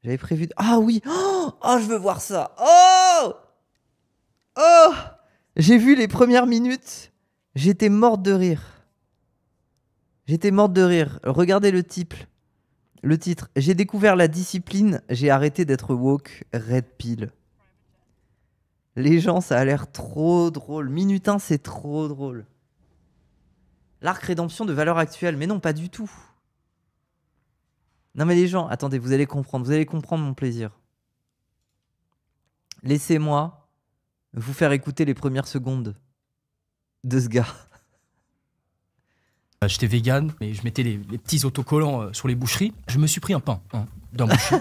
J'avais prévu... Ah oui. Oh, je veux voir ça. Oh. Oh. J'ai vu les premières minutes. J'étais morte de rire. J'étais morte de rire. Regardez le titre. Le titre. J'ai découvert la discipline. J'ai arrêté d'être woke. Red pill. Les gens, ça a l'air trop drôle. Minute 1, c'est trop drôle. L'arc rédemption de valeur actuelle. Mais non, pas du tout. Non mais les gens, attendez, vous allez comprendre mon plaisir. Laissez-moi vous faire écouter les premières secondes de ce gars. J'étais vegan, mais je mettais les petits autocollants sur les boucheries. Je me suis pris un pain d'un boucher.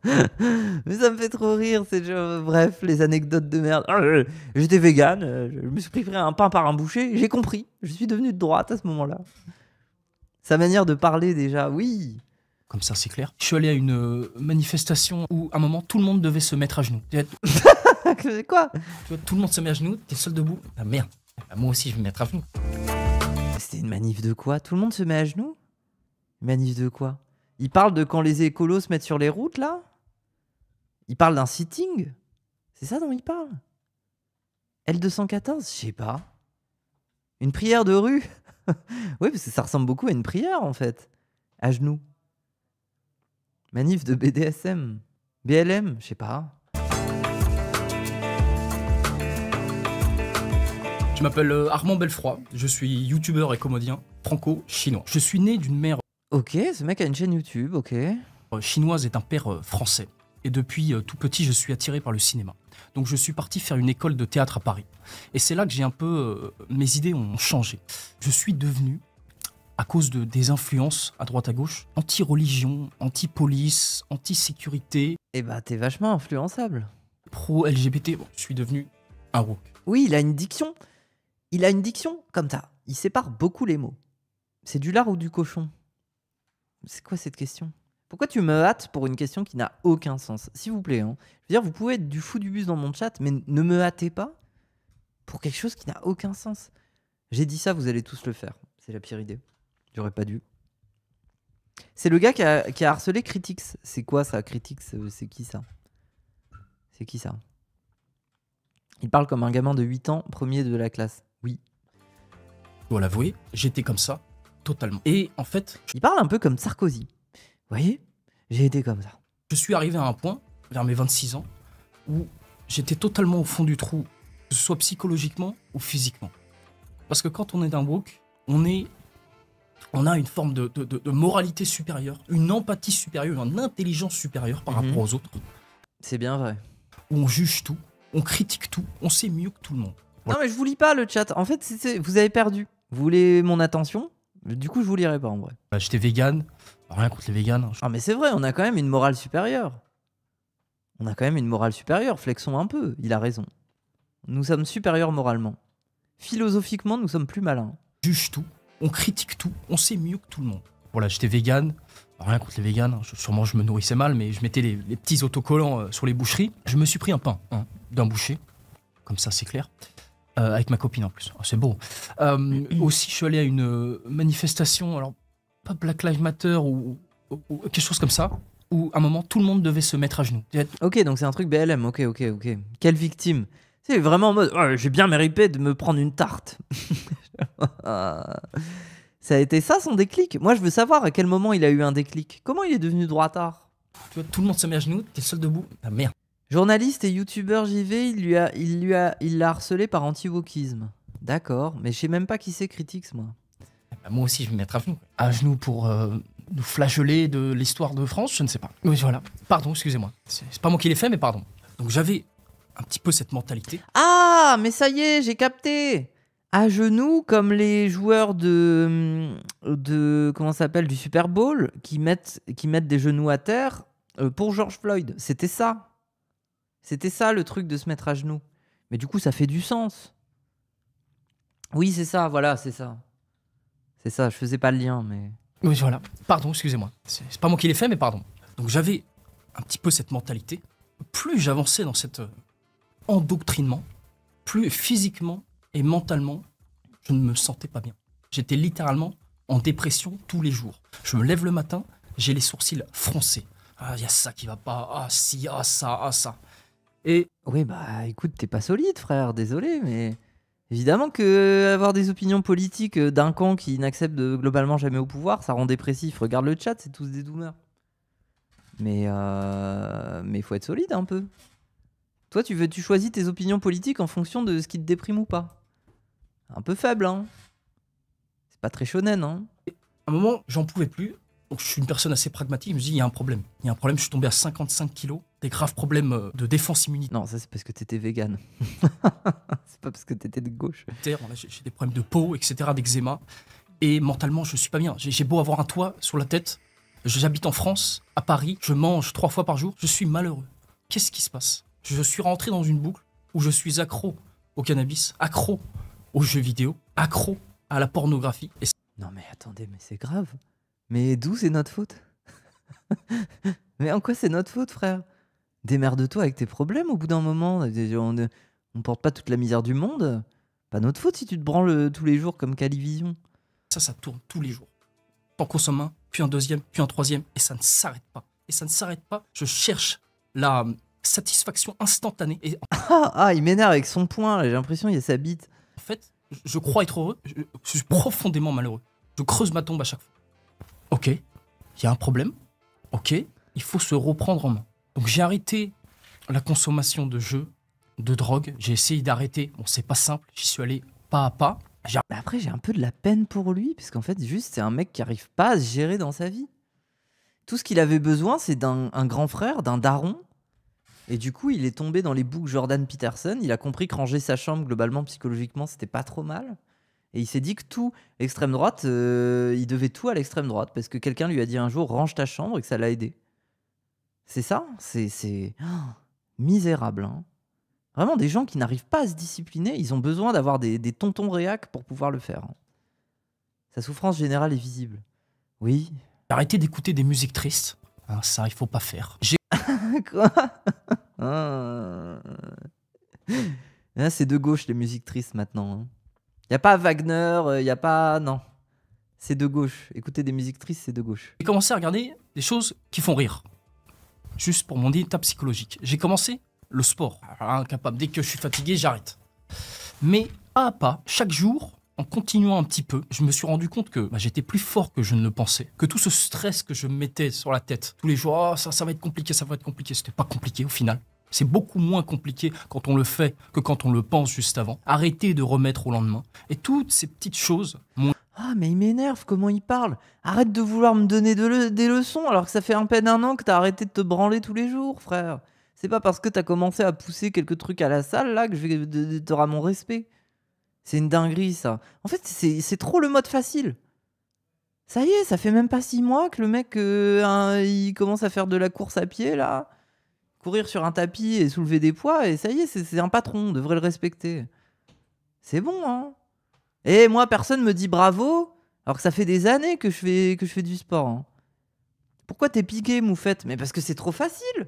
Mais ça me fait trop rire, c'est genre, bref, les anecdotes de merde. J'étais vegan, je me suis pris un pain par un boucher, j'ai compris, je suis devenu de droite à ce moment-là. Sa manière de parler déjà, oui. Comme ça, c'est clair. Je suis allé à une manifestation où, à un moment, tout le monde devait se mettre à genoux. Quoi? Tu vois, tout le monde se met à genoux, t'es seul debout. Ah merde, moi aussi, je vais me mettre à genoux. C'était une manif de quoi? Tout le monde se met à genoux? Une manif de quoi? Il parle de quand les écolos se mettent sur les routes, là? Il parle d'un sitting? C'est ça dont il parle? L214? Je sais pas. Une prière de rue? Oui, parce que ça ressemble beaucoup à une prière, en fait. À genoux. Manif de BDSM. BLM? Je sais pas. Je m'appelle Armand Belfroy. Je suis youtubeur et comédien franco-chinois. Je suis né d'une mère Ok, ce mec a une chaîne YouTube, ok. chinoise et d'un père français. Et depuis tout petit, je suis attiré par le cinéma. Donc je suis parti faire une école de théâtre à Paris. Et c'est là que j'ai un peu... mes idées ont changé. Je suis devenu, à cause des influences à droite à gauche, anti-religion, anti-police, anti-sécurité, Eh bah, t'es vachement influençable. pro-LGBT. Bon, je suis devenu un woke. Oui, il a une diction. Il a une diction comme ça. Il sépare beaucoup les mots. C'est du lard ou du cochon? C'est quoi cette question? Pourquoi tu me hâtes pour une question qui n'a aucun sens? S'il vous plaît, hein. Je veux dire, vous pouvez être du fou du bus dans mon chat, mais ne me hâtez pas pour quelque chose qui n'a aucun sens. J'ai dit ça, vous allez tous le faire. C'est la pire idée. J'aurais pas dû. C'est le gars qui a harcelé Critics. C'est quoi ça, Critics? C'est qui ça? C'est qui ça? Il parle comme un gamin de 8 ans, premier de la classe. Oui. Je dois l'avouer, j'étais comme ça, totalement. Et en fait, Il parle un peu comme Sarkozy. Vous voyez? J'ai été comme ça. je suis arrivé à un point, vers mes 26 ans, où j'étais totalement au fond du trou, que ce soit psychologiquement ou physiquement. Parce que quand on est d'un woke, on a une forme de moralité supérieure, une empathie supérieure, une intelligence supérieure par rapport aux autres, C'est bien vrai. où on juge tout, on critique tout, on sait mieux que tout le monde. Non mais je vous lis pas le chat. En fait, vous avez perdu. Vous voulez mon attention? Du coup, je vous lirai pas en vrai. J'étais vegan, rien contre les véganes. Ah mais c'est vrai, on a quand même une morale supérieure. On a quand même une morale supérieure. Flexons un peu. Il a raison. Nous sommes supérieurs moralement. Philosophiquement, nous sommes plus malins. On juge tout, on critique tout, on sait mieux que tout le monde. Voilà, j'étais vegan, rien contre les véganes, sûrement je me nourrissais mal, mais je mettais les petits autocollants sur les boucheries. Je me suis pris un pain d'un boucher, comme ça c'est clair, avec ma copine en plus. Oh, c'est beau. Aussi, je suis allé à une manifestation, alors pas Black Lives Matter ou quelque chose comme ça, où à un moment tout le monde devait se mettre à genoux. Ok, donc c'est un truc BLM. Ok. Quelle victime? C'est vraiment en mode, oh, j'ai bien mérité de me prendre une tarte. Ça a été ça son déclic? Moi, je veux savoir à quel moment il a eu un déclic. Comment il est devenu droitard? Tu vois, tout le monde se met à genoux, t'es seul debout. Ah merde. Journaliste et youtubeur JV, il l'a harcelé par anti-wokisme. D'accord, mais je sais même pas qui c'est Critics, moi. Bah, moi aussi, je vais me mettre à genoux. À genoux pour nous flageoler de l'histoire de France, je ne sais pas. Oui, voilà. Pardon, excusez-moi. C'est pas moi qui l'ai fait, mais pardon. Donc j'avais un petit peu cette mentalité. Ah, mais ça y est, j'ai capté. À genoux, comme les joueurs de comment ça s'appelle, du Super Bowl, qui mettent des genoux à terre pour George Floyd. C'était ça. C'était ça le truc de se mettre à genoux. Mais du coup, ça fait du sens. Oui, c'est ça, voilà, c'est ça. C'est ça, je faisais pas le lien, mais... Oui, voilà. Pardon, excusez-moi. C'est pas moi qui l'ai fait, mais pardon. Donc j'avais un petit peu cette mentalité. Plus j'avançais dans cet endoctrinement, plus physiquement et mentalement, je ne me sentais pas bien. J'étais littéralement en dépression tous les jours. Je me lève le matin, j'ai les sourcils froncés. Ah, il y a ça qui va pas. Ah, si, ah, ça, ah, ça. Et Oui, bah écoute, t'es pas solide, frère, désolé, mais évidemment que avoir des opinions politiques d'un camp qui n'accepte globalement jamais au pouvoir, ça rend dépressif. Regarde le chat, c'est tous des doomers. Mais il faut être solide un peu. Toi, tu choisis tes opinions politiques en fonction de ce qui te déprime ou pas. Un peu faible, hein. C'est pas très shonen, hein. à un moment, j'en pouvais plus. Donc, je suis une personne assez pragmatique. Je me dis, il y a un problème. Il y a un problème, je suis tombé à 55 kilos. Des graves problèmes de défense immunitaire. Non, ça c'est parce que t'étais vegan. C'est pas parce que t'étais de gauche. Voilà, j'ai des problèmes de peau, etc., d'eczéma. Et mentalement, je suis pas bien. J'ai beau avoir un toit sur la tête. J'habite en France, à Paris. Je mange 3 fois par jour. Je suis malheureux. Qu'est-ce qui se passe? Je suis rentré dans une boucle où je suis accro au cannabis, accro aux jeux vidéo, accro à la pornographie. Et Non mais attendez, mais c'est grave. Mais d'où c'est notre faute? Mais en quoi c'est notre faute, frère? Démerde-toi avec tes problèmes au bout d'un moment. On porte pas toute la misère du monde. Pas notre faute si tu te branles tous les jours comme Calivision. ça tourne tous les jours. T'en consommes un, puis un deuxième, puis un troisième, et ça ne s'arrête pas. Et ça ne s'arrête pas. Je cherche la satisfaction instantanée. Et Il m'énerve avec son poing, là, j'ai l'impression qu'il y a sa bite. en fait, je crois être heureux. Je suis profondément malheureux. Je creuse ma tombe à chaque fois. Ok, il y a un problème. Ok, il faut se reprendre en main. Donc j'ai arrêté la consommation de jeux, de drogue. J'ai essayé d'arrêter. Bon, c'est pas simple. J'y suis allé pas à pas. Mais après, j'ai un peu de la peine pour lui, parce qu'en fait, juste, c'est un mec qui arrive pas à se gérer dans sa vie. Tout ce qu'il avait besoin, c'est d'un grand frère, d'un daron. Et du coup, il est tombé dans les boucles Jordan Peterson. Il a compris que ranger sa chambre, globalement, psychologiquement, c'était pas trop mal. Et il s'est dit que tout, l'extrême droite, il devait tout à l'extrême droite, parce que quelqu'un lui a dit un jour, range ta chambre, et que ça l'a aidé. C'est ça? C'est misérable, hein. Vraiment, des gens qui n'arrivent pas à se discipliner, ils ont besoin d'avoir des tontons réac pour pouvoir le faire, hein. Sa souffrance générale est visible. Oui. J'ai arrêté d'écouter des musiques tristes. Hein, ça, il faut pas faire. Quoi? C'est de gauche, les musiques tristes, maintenant, hein. Y a pas Wagner, y a pas... Non. C'est de gauche. Écouter des musiques tristes, c'est de gauche. J'ai commencé à regarder des choses qui font rire. Juste pour mon état psychologique. J'ai commencé le sport. Alors, incapable. Dès que je suis fatigué, j'arrête. Mais pas à pas, chaque jour, en continuant un petit peu, je me suis rendu compte que j'étais plus fort que je ne le pensais. Que tout ce stress que je me mettais sur la tête tous les jours, oh, ça va être compliqué, ça va être compliqué. C'était pas compliqué au final. C'est beaucoup moins compliqué quand on le fait que quand on le pense juste avant. Arrêter de remettre au lendemain. Et toutes ces petites choses m'ont... Ah, mais il m'énerve, comment il parle. Arrête de vouloir me donner des leçons alors que ça fait à peine 1 an que t'as arrêté de te branler tous les jours, frère. C'est pas parce que t'as commencé à pousser quelques trucs à la salle là que je vais t'auras mon respect. C'est une dinguerie, ça. En fait, c'est trop le mode facile. Ça y est, ça fait même pas 6 mois que le mec, il commence à faire de la course à pied, là. Courir sur un tapis et soulever des poids, et ça y est, c'est un patron, on devrait le respecter. C'est bon, hein. Et moi, personne me dit bravo, alors que ça fait des années que je fais du sport, hein. Pourquoi t'es piqué, moufette? Mais parce que c'est trop facile.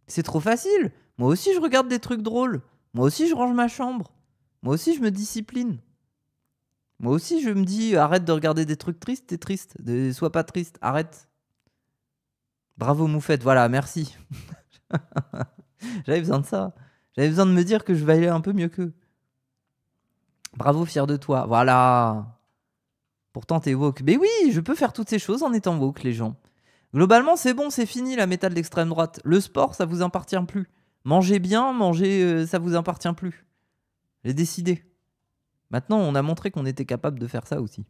C'est trop facile. Moi aussi, je regarde des trucs drôles. Moi aussi, je range ma chambre. Moi aussi, je me discipline. Moi aussi, je me dis, arrête de regarder des trucs tristes, t'es triste. Sois pas triste, arrête. Bravo, moufette, voilà, merci. J'avais besoin de ça. J'avais besoin de me dire que je vais aller un peu mieux qu'eux. Bravo, fier de toi. Voilà. Pourtant, t'es woke. Mais oui, je peux faire toutes ces choses en étant woke, les gens. Globalement, c'est bon, c'est fini la méta de l'extrême droite. Le sport, ça vous appartient plus. Mangez bien, ça vous appartient plus. J'ai décidé. Maintenant, on a montré qu'on était capable de faire ça aussi.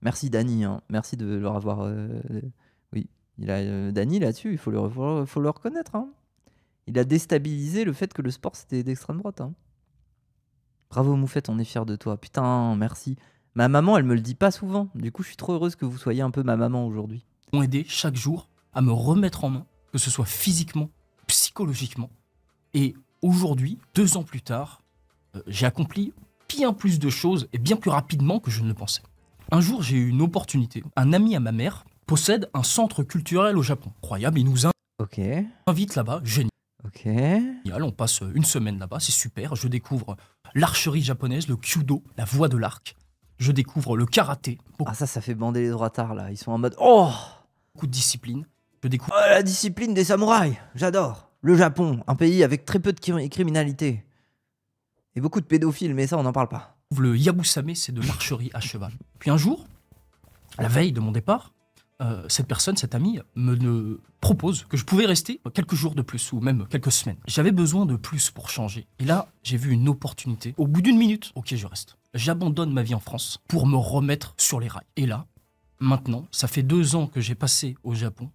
Merci Dany, hein. Merci de leur avoir... Oui, Dany là-dessus, il faut le reconnaître, hein. Il a déstabilisé le fait que le sport c'était d'extrême droite, hein. Bravo Moufette, on est fiers de toi. Putain, merci. Ma maman, elle me le dit pas souvent. Du coup, je suis trop heureuse que vous soyez un peu ma maman aujourd'hui. M'ont aidé chaque jour à me remettre en main, que ce soit physiquement, psychologiquement. Et aujourd'hui, 2 ans plus tard, j'ai accompli bien plus de choses et bien plus rapidement que je ne le pensais. Un jour, j'ai eu une opportunité. Un ami à ma mère possède un centre culturel au Japon. Incroyable, il nous invite là-bas, génial. Ok. On passe une semaine là-bas, c'est super. Je découvre l'archerie japonaise, le kyudo, la voie de l'arc. Je découvre le karaté, Ah ça fait bander les droitards là. Ils sont en mode oh, beaucoup de discipline. Je découvre la discipline des samouraïs. J'adore. Le Japon, un pays avec très peu de criminalité. Et beaucoup de pédophiles, mais ça on n'en parle pas. le yabusame, c'est de l'archerie à cheval. Puis un jour, à la veille de mon départ, cette personne, cet ami, me propose que je pouvais rester quelques jours de plus ou même quelques semaines. J'avais besoin de plus pour changer. Et là, j'ai vu une opportunité. Au bout d'une minute, ok, je reste. J'abandonne ma vie en France pour me remettre sur les rails. Et là, maintenant, ça fait 2 ans que j'ai passé au Japon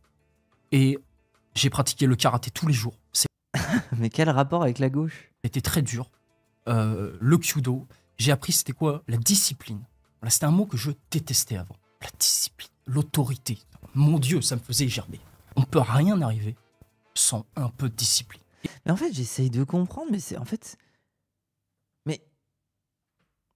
et j'ai pratiqué le karaté tous les jours. Mais quel rapport avec la gauche? C'était très dur. Le kyudo, j'ai appris c'était quoi? La discipline. Voilà, c'était un mot que je détestais avant. La discipline, l'autorité. Mon Dieu, ça me faisait gerber. On peut rien arriver sans un peu de discipline. Mais en fait, j'essaye de comprendre, mais c'est en fait.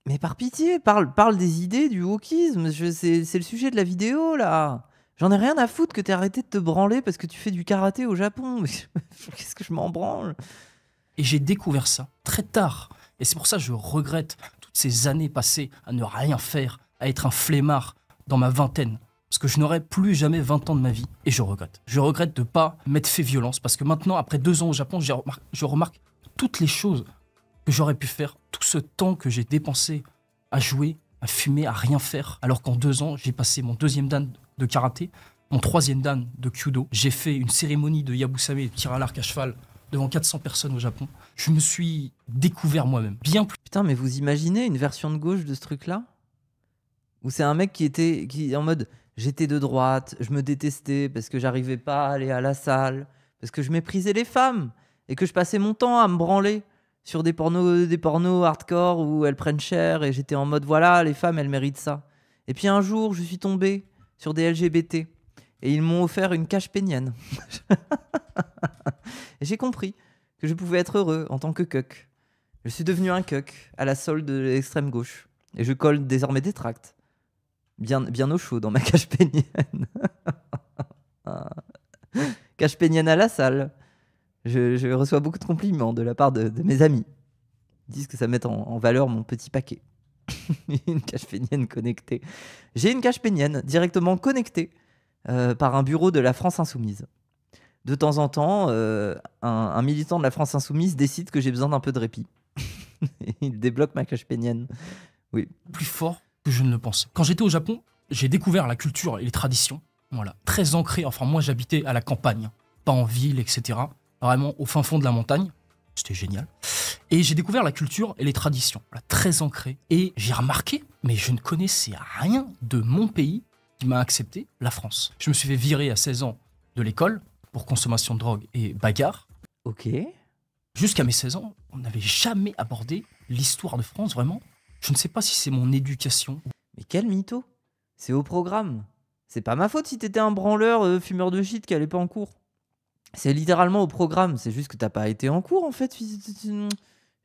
Mais par pitié, parle des idées du wokisme. C'est le sujet de la vidéo là. J'en ai rien à foutre que t'aies arrêté de te branler parce que tu fais du karaté au Japon. Qu'est-ce que je m'en branle? Et j'ai découvert ça très tard. Et c'est pour ça que je regrette toutes ces années passées à ne rien faire, à être un flemmard dans ma vingtaine. Parce que je n'aurai plus jamais 20 ans de ma vie. Et je regrette. Je regrette de ne pas m'être fait violence. Parce que maintenant, après 2 ans au Japon, je remarque toutes les choses que j'aurais pu faire. Tout ce temps que j'ai dépensé à jouer, à fumer, à rien faire. Alors qu'en 2 ans, j'ai passé mon 2e dan de karaté, mon 3e dan de kyudo. J'ai fait une cérémonie de yabusame, tir à l'arc à cheval, devant 400 personnes au Japon. Je me suis découvert moi-même. Bien plus. Putain, mais vous imaginez une version de gauche de ce truc-là? Où c'est un mec qui est en mode j'étais de droite, je me détestais parce que j'arrivais pas à aller à la salle, parce que je méprisais les femmes et que je passais mon temps à me branler sur des pornos hardcore où elles prennent cher et j'étais en mode voilà, les femmes elles méritent ça. Et puis un jour, je suis tombé sur des LGBT et ils m'ont offert une cache pénienne. Et j'ai compris que je pouvais être heureux en tant que cuck. Je suis devenu un cuck à la solde de l'extrême gauche et je colle désormais des tracts. Bien au chaud dans ma cache pénienne. Cache pénienne à la salle. Je reçois beaucoup de compliments de la part de mes amis. Ils disent que ça met en valeur mon petit paquet. Une cache pénienne connectée. J'ai une cache pénienne directement connectée par un bureau de la France Insoumise. De temps en temps, un militant de la France Insoumise décide que j'ai besoin d'un peu de répit. Il débloque ma cache pénienne. Oui. Plus fort que je ne le pensais. Quand j'étais au Japon, j'ai découvert la culture et les traditions. Voilà, très ancrées. Enfin, moi, j'habitais à la campagne, pas en ville, etc. Vraiment au fin fond de la montagne. C'était génial. Et j'ai découvert la culture et les traditions, voilà, très ancrées. Et j'ai remarqué, mais je ne connaissais rien de mon pays qui m'a accepté, la France. Je me suis fait virer à 16 ans de l'école pour consommation de drogue et bagarre. Ok. Jusqu'à mes 16 ans, on n'avait jamais abordé l'histoire de France, vraiment. Je ne sais pas si c'est mon éducation. Mais quel mytho. C'est au programme. C'est pas ma faute si t'étais un branleur fumeur de shit qui allait pas en cours. C'est littéralement au programme. C'est juste que t'as pas été en cours en fait.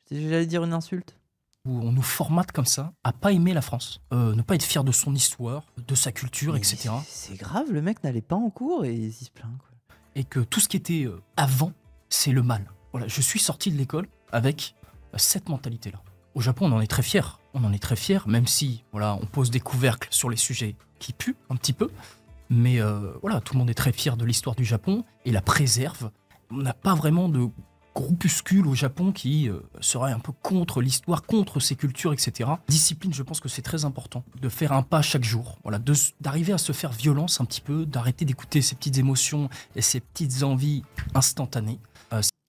J'allais dire une insulte. Où on nous formate comme ça à pas aimer la France, ne pas être fier de son histoire, de sa culture, Mais etc. C'est grave, le mec n'allait pas en cours et il se plaint. Quoi. Et que tout ce qui était avant, c'est le mal. Voilà, je suis sorti de l'école avec cette mentalité-là. Au Japon, on en est très fiers. On en est très fiers, même si voilà, on pose des couvercles sur les sujets qui puent un petit peu. Mais voilà, tout le monde est très fier de l'histoire du Japon et la préserve. On n'a pas vraiment de groupuscule au Japon qui serait un peu contre l'histoire, contre ses cultures, etc. Discipline, je pense que c'est très important de faire un pas chaque jour. Voilà, d'arriver à se faire violence un petit peu, d'arrêter d'écouter ses petites émotions et ses petites envies instantanées.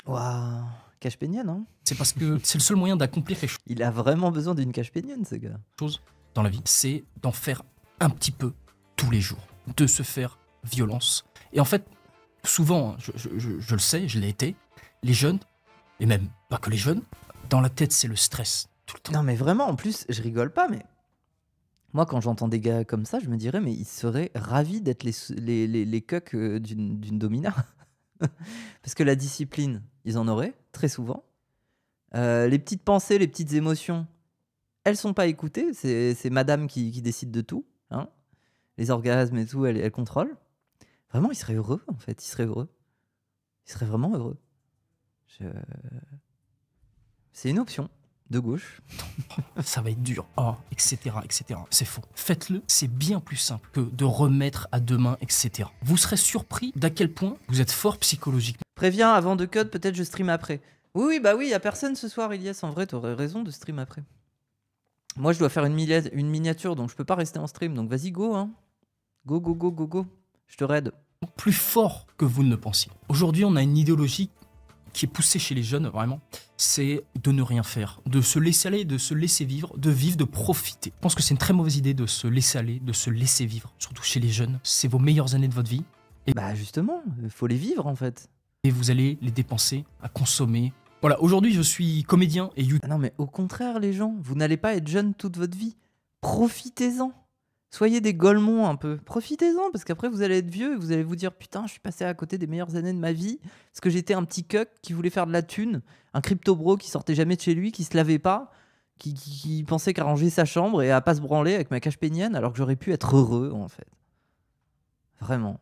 Waouh, cache pénienne, hein. C'est parce que c'est le seul moyen d'accomplir quelque Il a vraiment besoin d'une cache pénienne, ce gars. chose dans la vie, c'est d'en faire un petit peu tous les jours, de se faire violence. Et en fait, souvent, je le sais, je l'ai été, les jeunes, et même pas que les jeunes, dans la tête, c'est le stress tout le temps. Non, mais vraiment, en plus, je rigole pas, mais moi, quand j'entends des gars comme ça, je me dirais, mais ils seraient ravis d'être les cucks d'une domina. Parce que la discipline, ils en auraient, très souvent. Les petites pensées, les petites émotions, elles sont pas écoutées. C'est madame qui décide de tout. Hein. Les orgasmes et tout, elle contrôle. Vraiment, ils seraient heureux, en fait. Ils seraient heureux. Ils seraient vraiment heureux. C'est une option. de gauche. Ça va être dur, etc., etc. C'est faux. Faites-le, c'est bien plus simple que de remettre à demain, etc. Vous serez surpris d'à quel point vous êtes fort psychologiquement. Préviens avant de cut, peut-être je stream après. Oui, bah oui, y a personne ce soir, Ilias. En vrai, t'aurais raison de stream après. Moi, je dois faire une miniature, donc je peux pas rester en stream. Donc vas-y, go, hein. Go, go, go, go, go. Je te raide. Plus fort que vous ne le pensiez. Aujourd'hui, on a une idéologie qui est poussée chez les jeunes, vraiment, c'est de ne rien faire, de se laisser aller, de se laisser vivre, de profiter. Je pense que c'est une très mauvaise idée de se laisser aller, de se laisser vivre, surtout chez les jeunes. C'est vos meilleures années de votre vie. Bah justement, il faut les vivre en fait. Et vous allez les dépenser à consommer. Voilà, aujourd'hui, je suis comédien et Ah non, mais au contraire, les gens, vous n'allez pas être jeune toute votre vie. Profitez-en. Soyez des golemons un peu. Profitez-en, parce qu'après, vous allez être vieux et vous allez vous dire putain, je suis passé à côté des meilleures années de ma vie parce que j'étais un petit cuck qui voulait faire de la thune, un crypto-bro qui sortait jamais de chez lui, qui se lavait pas, qui pensait qu'à ranger sa chambre et à pas se branler avec ma cache pénienne alors que j'aurais pu être heureux en fait. Vraiment.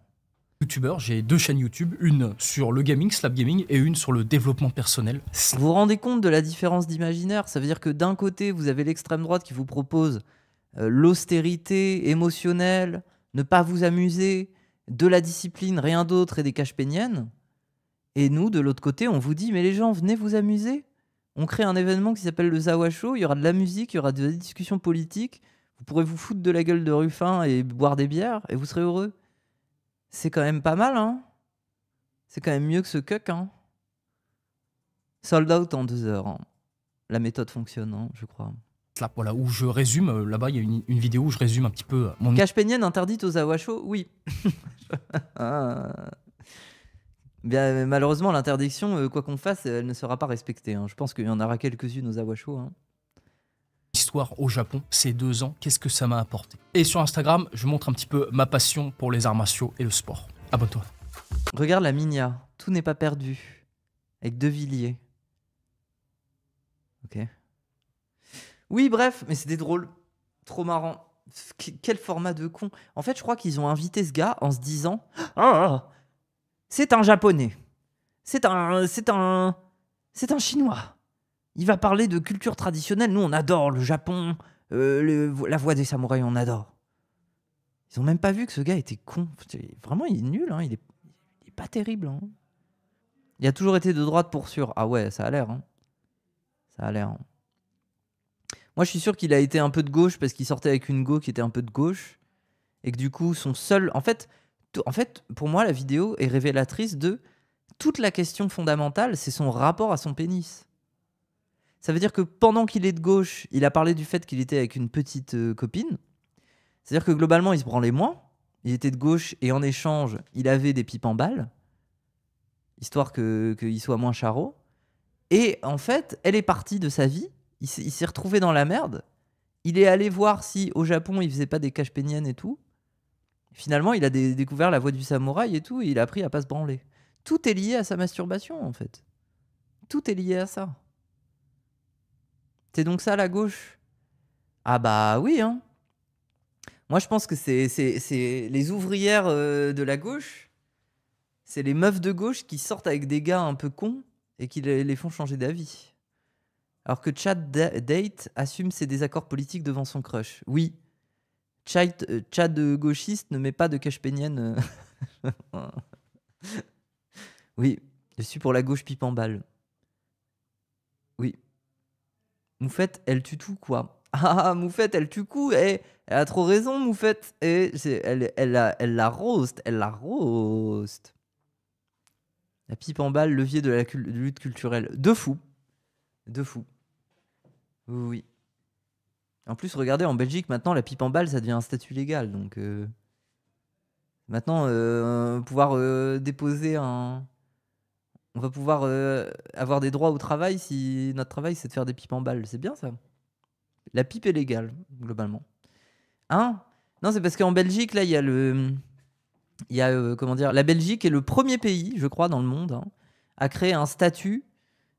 youtubeur, j'ai 2 chaînes YouTube, une sur le gaming, Slap Gaming, et une sur le développement personnel. Vous vous rendez compte de la différence d'imaginaire? Ça veut dire que d'un côté, vous avez l'extrême droite qui vous propose l'austérité émotionnelle, ne pas vous amuser, de la discipline, rien d'autre et des caches péniennes. Et nous, de l'autre côté, on vous dit mais les gens, venez vous amuser. On crée un événement qui s'appelle le Zawa Show, il y aura de la musique, il y aura de la discussion politique, vous pourrez vous foutre de la gueule de Ruffin et boire des bières et vous serez heureux. C'est quand même pas mal, hein. C'est quand même mieux que ce cuck, hein. Sold out en 2 heures. Hein. La méthode fonctionne, hein, je crois. Là, voilà, où je résume, là-bas, il y a une vidéo où je résume un petit peu mon... Cache pénienne interdite aux Awasho? Oui. Bien, malheureusement, l'interdiction, quoi qu'on fasse, elle ne sera pas respectée. Hein. Je pense qu'il y en aura quelques-unes aux Awasho. Hein. Histoire au Japon, ces 2 ans, qu'est-ce que ça m'a apporté? Et sur Instagram, je montre un petit peu ma passion pour les arts martiaux et le sport. Abonne-toi. Regarde la Minia. Tout n'est pas perdu. Avec De Villiers. Ok. Oui, bref, mais c'était drôle. Trop marrant. Quel format de con. En fait, je crois qu'ils ont invité ce gars en se disant c'est un japonais. C'est un chinois. Il va parler de culture traditionnelle. Nous, on adore le Japon. La voix des samouraïs, on adore. Ils ont même pas vu que ce gars était con. Vraiment, il est nul. Hein. Il est pas terrible. Hein. Il a toujours été de droite pour sûr. Ah ouais, ça a l'air. Hein. Ça a l'air. Hein. Moi, je suis sûr qu'il a été un peu de gauche parce qu'il sortait avec une go qui était un peu de gauche. Et que du coup, son seul... En fait, pour moi, la vidéo est révélatrice de toute la question fondamentale, c'est son rapport à son pénis. Ça veut dire que pendant qu'il est de gauche, il a parlé du fait qu'il était avec une petite copine. C'est-à-dire que globalement, il se branlait moins. Il était de gauche et en échange, il avait des pipes en balles. Histoire qu'il soit moins charot. Et en fait, elle est partie de sa vie. Il s'est retrouvé dans la merde. Il est allé voir si au Japon, il faisait pas des caches péniennes et tout. Finalement, il a découvert la voix du samouraï et tout. Et il a appris à pas se branler. Tout est lié à sa masturbation, en fait. Tout est lié à ça. C'est donc ça, la gauche? Ah bah oui, hein. Moi, je pense que c'est les ouvrières de la gauche. C'est les meufs de gauche qui sortent avec des gars un peu cons et qui les font changer d'avis. Alors que Chad Date assume ses désaccords politiques devant son crush. Oui, Chad gauchiste ne met pas de cache pénienne. Oui, je suis pour la gauche pipe en balle. Oui. Moufette, elle tue tout, quoi. Ah, Moufette, elle tue tout. Elle a trop raison, Moufette. Elle la roast. Elle la roast. La pipe en balle, levier de la lutte culturelle. De fou. De fou. Oui. En plus, regardez, en Belgique, maintenant, la pipe en balle, ça devient un statut légal. Donc, maintenant, pouvoir déposer un... On va pouvoir avoir des droits au travail si notre travail, c'est de faire des pipes en balle. C'est bien, ça. La pipe est légale, globalement. Hein? Non, c'est parce qu'en Belgique, là, il y a le... Il y a, comment dire... La Belgique est le premier pays, je crois, dans le monde, hein, à créer un statut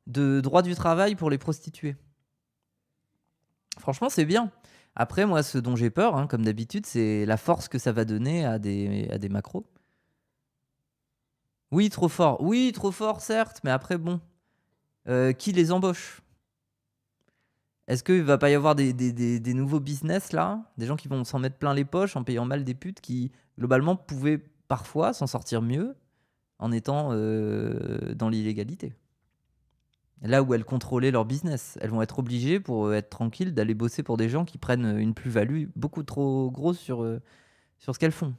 de droit du travail pour les prostituées. Franchement, c'est bien. Après, moi, ce dont j'ai peur, hein, comme d'habitude, c'est la force que ça va donner à des macros. Oui, trop fort. Oui, trop fort, certes. Mais après, bon. Qui les embauche? Est-ce qu'il va pas y avoir des nouveaux business là? Des gens qui vont s'en mettre plein les poches en payant mal des putes qui, globalement, pouvaient parfois s'en sortir mieux en étant dans l'illégalité. Là où elles contrôlaient leur business, elles vont être obligées, pour être tranquilles, d'aller bosser pour des gens qui prennent une plus-value beaucoup trop grosse sur ce qu'elles font.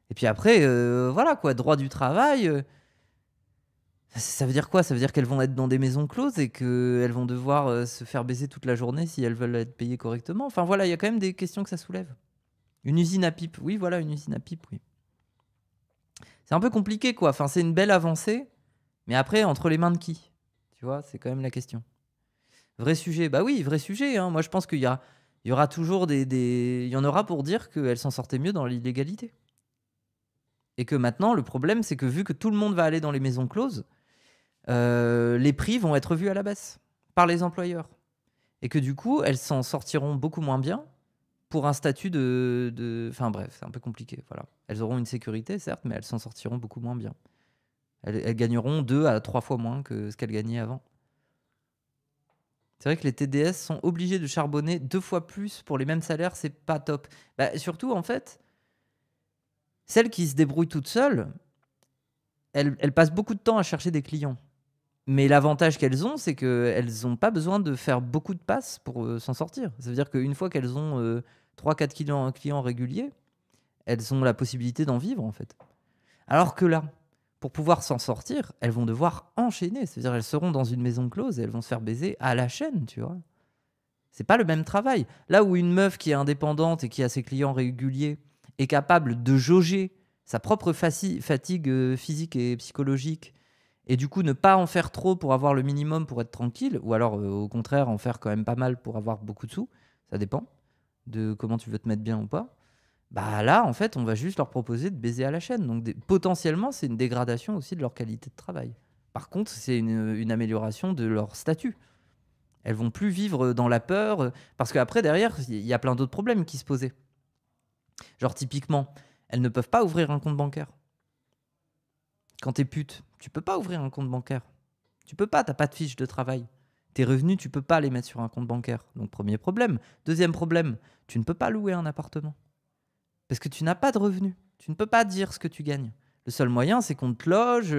Et puis après, voilà quoi, droit du travail. Ça veut dire quoi? Ça veut dire qu'elles vont être dans des maisons closes et qu'elles vont devoir se faire baiser toute la journée si elles veulent être payées correctement. Enfin voilà, il y a quand même des questions que ça soulève. Une usine à pipe, oui, voilà, une usine à pipe, oui. C'est un peu compliqué quoi. Enfin, c'est une belle avancée, mais après, entre les mains de qui? Tu vois, c'est quand même la question. Vrai sujet, bah oui, vrai sujet. Hein. Moi, je pense qu'il y aura toujours il y en aura pour dire qu'elles s'en sortaient mieux dans l'illégalité. Et que maintenant, le problème, c'est que vu que tout le monde va aller dans les maisons closes, les prix vont être revus à la baisse par les employeurs. Et que du coup, elles s'en sortiront beaucoup moins bien pour un statut Enfin bref, c'est un peu compliqué. Voilà. Elles auront une sécurité, certes, mais elles s'en sortiront beaucoup moins bien. Elles gagneront 2 à 3 fois moins que ce qu'elles gagnaient avant. C'est vrai que les TDS sont obligés de charbonner 2 fois plus pour les mêmes salaires, c'est pas top. Bah, surtout, en fait, celles qui se débrouillent toutes seules, elles passent beaucoup de temps à chercher des clients. Mais l'avantage qu'elles ont, c'est qu'elles n'ont pas besoin de faire beaucoup de passes pour s'en sortir. Ça veut dire qu'une fois qu'elles ont 3-4 clients réguliers, elles ont la possibilité d'en vivre, en fait. Alors que là, pour pouvoir s'en sortir, elles vont devoir enchaîner. C'est-à-dire elles seront dans une maison close et elles vont se faire baiser à la chaîne, tu vois. C'est pas le même travail. Là où une meuf qui est indépendante et qui a ses clients réguliers est capable de jauger sa propre fatigue physique et psychologique et du coup ne pas en faire trop pour avoir le minimum pour être tranquille, ou alors au contraire en faire quand même pas mal pour avoir beaucoup de sous, ça dépend de comment tu veux te mettre bien ou pas. Bah là, en fait, on va juste leur proposer de baiser à la chaîne. Donc potentiellement, c'est une dégradation aussi de leur qualité de travail. Par contre, c'est une amélioration de leur statut. Elles vont plus vivre dans la peur, parce qu'après, derrière, il y a plein d'autres problèmes qui se posaient. Genre, typiquement, elles ne peuvent pas ouvrir un compte bancaire. Quand t'es pute, tu peux pas ouvrir un compte bancaire. Tu peux pas, t'as pas de fiche de travail. Tes revenus, tu peux pas les mettre sur un compte bancaire. Donc, premier problème. Deuxième problème, tu ne peux pas louer un appartement. Parce que tu n'as pas de revenus. Tu ne peux pas dire ce que tu gagnes. Le seul moyen, c'est qu'on te loge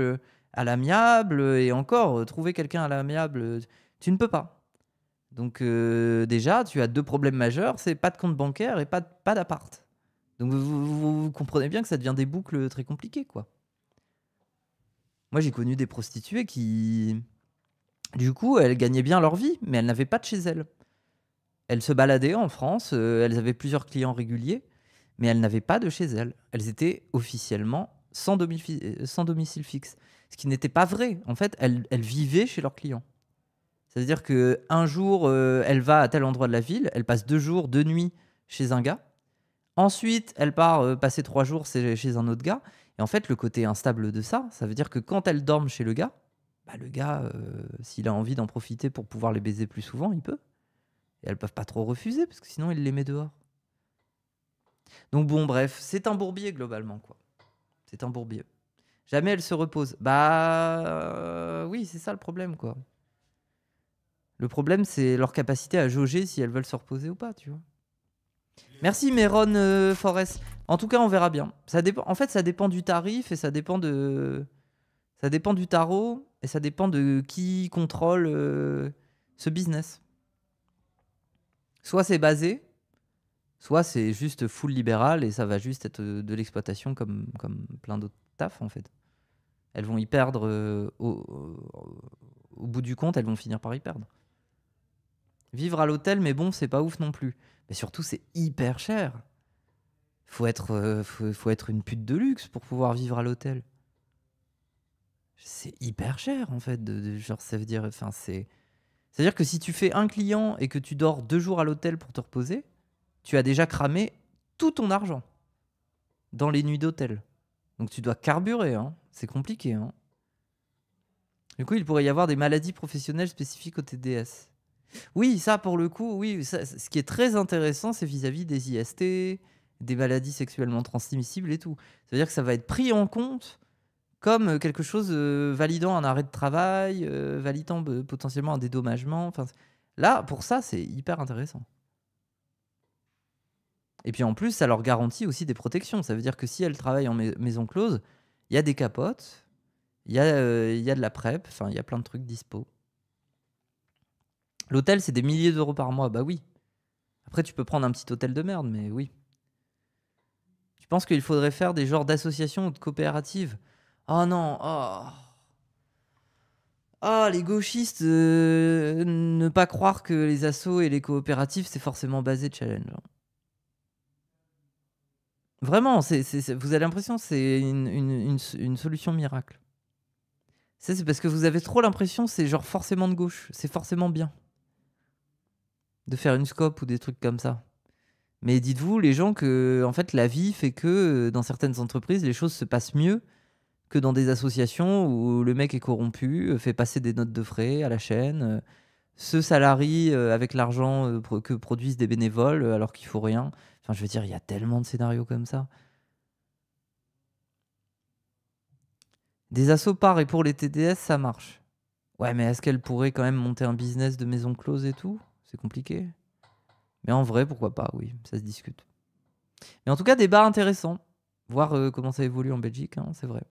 à l'amiable, et encore, trouver quelqu'un à l'amiable, tu ne peux pas. Donc déjà, tu as 2 problèmes majeurs, c'est pas de compte bancaire et pas d'appart. Donc vous comprenez bien que ça devient des boucles très compliquées, quoi. Moi, j'ai connu des prostituées qui, du coup, elles gagnaient bien leur vie, mais elles n'avaient pas de chez elles. Elles se baladaient en France, elles avaient plusieurs clients réguliers, mais elles n'avaient pas de chez elles. Elles étaient officiellement sans domicile fixe. Ce qui n'était pas vrai. En fait, elles vivaient chez leurs clients. C'est-à-dire qu'un jour, elle va à tel endroit de la ville, elle passe 2 jours, 2 nuits chez un gars. Ensuite, elle part passer 3 jours chez un autre gars. Et en fait, le côté instable de ça, ça veut dire que quand elles dorment chez le gars, bah, le gars, s'il a envie d'en profiter pour pouvoir les baiser plus souvent, il peut. Et elles peuvent pas trop refuser, parce que sinon, il les met dehors. Donc bon, bref, c'est un bourbier globalement, quoi. C'est un bourbier. Jamais elles se reposent. Bah oui, c'est ça le problème, quoi. Le problème, c'est leur capacité à jauger si elles veulent se reposer ou pas, tu vois. Merci Méron Forest. En tout cas, on verra bien. Ça dépend. En fait, ça dépend du tarif et ça dépend du tarot et ça dépend de qui contrôle ce business. Soit c'est basé, soit c'est juste full libéral et ça va juste être de l'exploitation comme plein d'autres tafs en fait. Elles vont y perdre au bout du compte, elles vont finir par y perdre. Vivre à l'hôtel, mais bon, c'est pas ouf non plus. Mais surtout, c'est hyper cher. Faut être une pute de luxe pour pouvoir vivre à l'hôtel. C'est hyper cher en fait. Genre, ça veut dire, enfin, c'est-à-dire que si tu fais un client et que tu dors 2 jours à l'hôtel pour te reposer, tu as déjà cramé tout ton argent dans les nuits d'hôtel. Donc tu dois carburer, hein. C'est compliqué, hein. Du coup, il pourrait y avoir des maladies professionnelles spécifiques au TDS. Oui, ça pour le coup, oui. Ça, ce qui est très intéressant, c'est vis-à-vis des IST, des maladies sexuellement transmissibles et tout. Ça veut dire que ça va être pris en compte comme quelque chose validant un arrêt de travail, validant potentiellement un dédommagement. Enfin, Là, pour ça, c'est hyper intéressant. Et puis en plus, ça leur garantit aussi des protections. Ça veut dire que si elles travaillent en maison close, il y a des capotes, il y a de la PrEP, enfin, il y a plein de trucs dispo. L'hôtel, c'est des milliers d'euros par mois. Bah oui. Après, tu peux prendre un petit hôtel de merde, mais oui. Tu penses qu'il faudrait faire des genres d'associations ou de coopératives? Oh non, oh. Ah, les gauchistes, ne pas croire que les assos et les coopératives, c'est forcément basé de challenge. Vraiment, vous avez l'impression que c'est une solution miracle. C'est parce que vous avez trop l'impression que c'est genre forcément de gauche. C'est forcément bien de faire une scope ou des trucs comme ça. Mais dites-vous, les gens, que en fait, la vie fait que dans certaines entreprises, les choses se passent mieux que dans des associations où le mec est corrompu, fait passer des notes de frais à la chaîne, se salarie avec l'argent que produisent des bénévoles alors qu'il faut rien. Enfin, je veux dire, il y a tellement de scénarios comme ça. Des assos par et pour les TDS, ça marche. Ouais, mais est-ce qu'elle pourrait quand même monter un business de maison close et tout? C'est compliqué. Mais en vrai, pourquoi pas, oui, ça se discute. Mais en tout cas, débat intéressant. Voir comment ça évolue en Belgique, hein, c'est vrai.